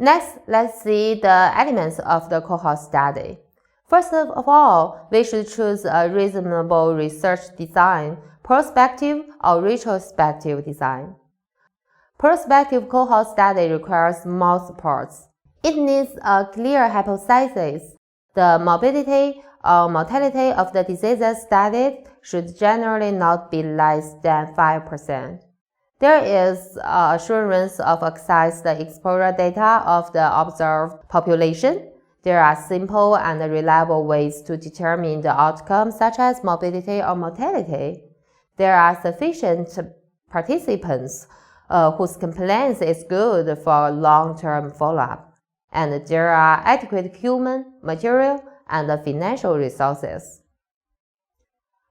Next, let's see the elements of the cohort study. First of all, we should choose a reasonable research design, prospective or retrospective design. Prospective cohort study requires more supports. It needs a clear hypothesis. The morbidity or mortality of the diseases studied should generally not be less than 5%. There is assurance of access the exposure data of the observed population. There are simple and reliable ways to determine the outcome, such as morbidity or mortality. There are sufficient participants whose compliance is good for long-term follow-up, and there are adequate human, material, and financial resources.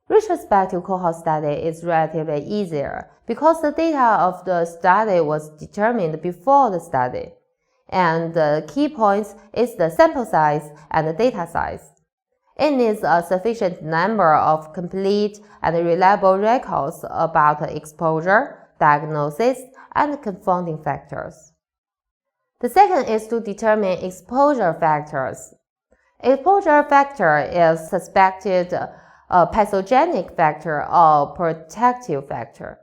Retrospective cohort study is relatively easier because the data of the study was determined before the study, and the key points is the sample size and the data size. It needs a sufficient number of complete and reliable records about exposure, diagnosis, and confounding factors. The second is to determine exposure factors. Exposure factor is suspected a pathogenic factor or protective factor.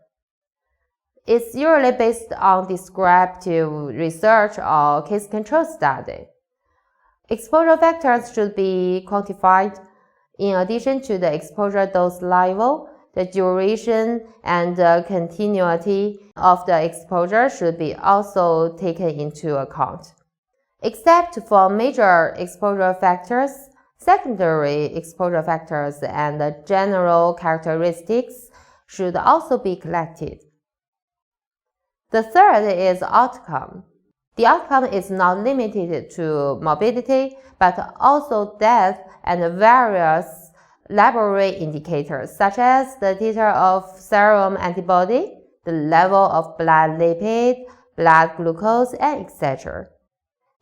It's usually based on descriptive research or case control study. Exposure factors should be quantified. In addition to the exposure dose level, the duration and the continuity of the exposure should be also taken into account. Except for major exposure factors, secondary exposure factors and the general characteristics should also be collected. The third is outcome. The outcome is not limited to morbidity, but also death and various laboratory indicators such as the titer of serum antibody, the level of blood lipid, blood glucose, and etc.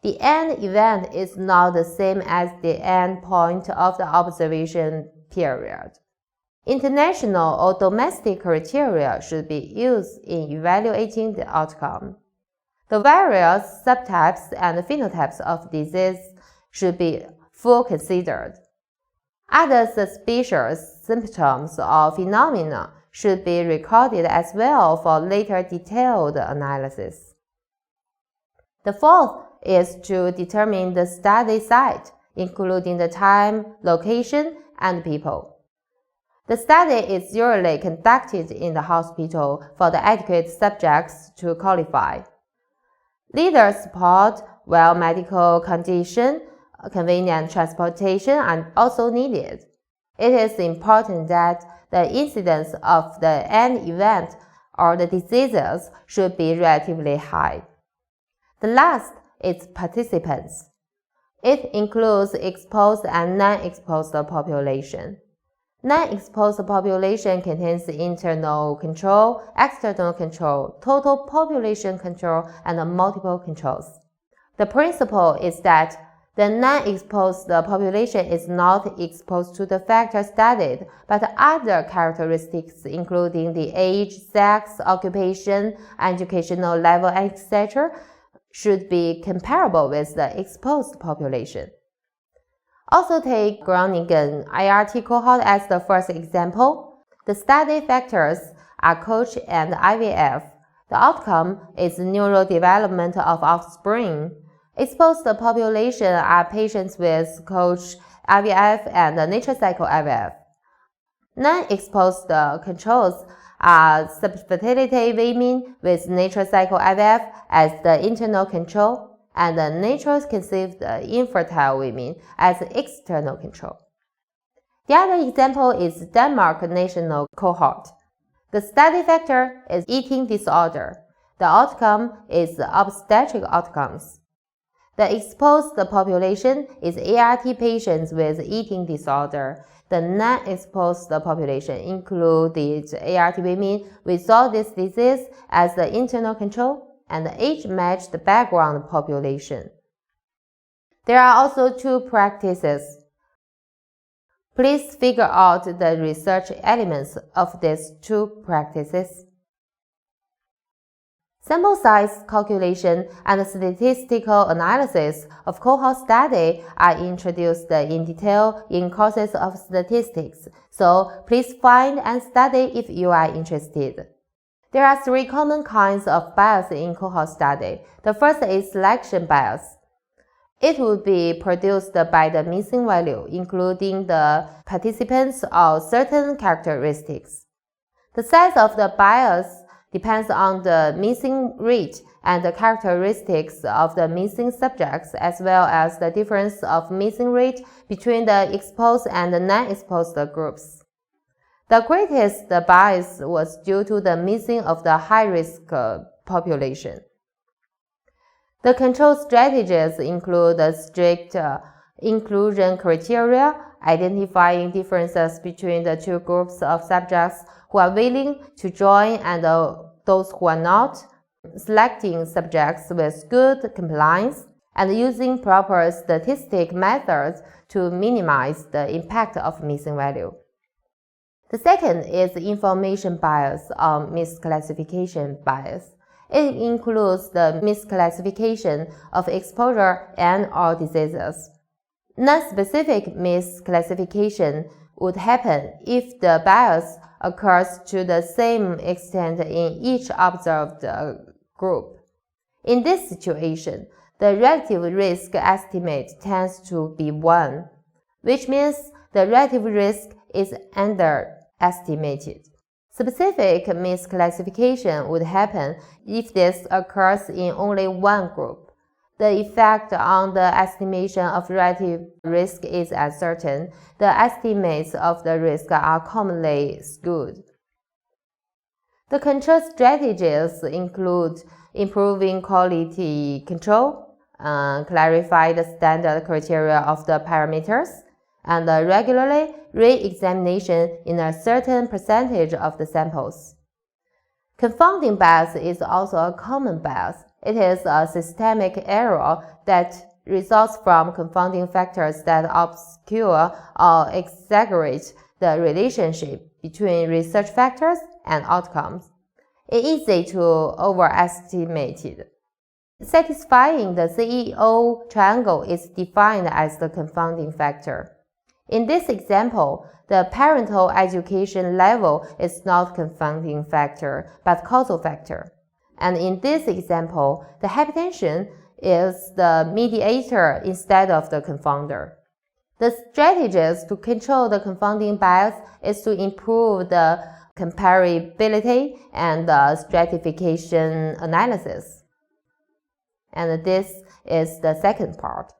The end event is not the same as the end point of the observation period. International or domestic criteria should be used in evaluating the outcome. The various subtypes and phenotypes of disease should be fully considered. Other suspicious symptoms or phenomena should be recorded as well for later detailed analysis. The fourth is to determine the study site, including the time, location, and people. The study is usually conducted in the hospital for the adequate subjects to qualify. Leader support, while medical condition, convenient transportation are also needed. It is important that the incidence of the end event or the diseases should be relatively high. The last is participants. It includes exposed and non-exposed population. Non-exposed population contains internal control, external control, total population control, and multiple controls. The principle is that the non-exposed population is not exposed to the factor studied, but other characteristics including the age, sex, occupation, educational level, etc. should be comparable with the exposed population. Also take Groningen IRT cohort as the first example. The study factors are coach and IVF. The outcome is neurodevelopment of offspring. Exposed population are patients with coach IVF and natural cycle IVF. Non-exposed controls are subfertility women with natural cycle IVF as the internal control, and the natural conceived infertile women as external control. The other example is Denmark national cohort. The study factor is eating disorder. The outcome is obstetric outcomes. The exposed population is ART patients with eating disorder. The non-exposed population includes ART women without this disease as the internal control and age-matched background population. There are also two practices. Please figure out the research elements of these two practices. Sample size calculation and statistical analysis of cohort study are introduced in detail in courses of statistics, so please find and study if you are interested. There are three common kinds of bias in cohort study. The first is selection bias. It would be produced by the missing value, including the participants or certain characteristics. The size of the bias depends on the missing rate and the characteristics of the missing subjects, as well as the difference of missing rate between the exposed and the non-exposed groups. The greatest bias was due to the missing of the high-risk population. The control strategies include the strict inclusion criteria, identifying differences between the two groups of subjects who are willing to join and those who are not, selecting subjects with good compliance, and using proper statistic methods to minimize the impact of missing value. The second is information bias or misclassification bias. It includes the misclassification of exposure and/or diseases. Non-specific misclassification would happen if the bias occurs to the same extent in each observed group. In this situation, the relative risk estimate tends to be 1, which means the relative risk is underestimated. Specific misclassification would happen if this occurs in only one group. The effect on the estimation of relative risk is uncertain. The estimates of the risk are commonly skewed. The control strategies include improving quality control, clarify the standard criteria of the parameters, and regularly re-examination in a certain percentage of the samples. Confounding bias is also a common bias. It is a systemic error that results from confounding factors that obscure or exaggerate the relationship between research factors and outcomes. It is easy to overestimate it. Satisfying the CEO triangle is defined as the confounding factor. In this example, the parental education level is not confounding factor, but causal factor. And in this example, the hypertension is the mediator instead of the confounder. The strategies to control the confounding bias is to improve the comparability and the stratification analysis. And this is the second part.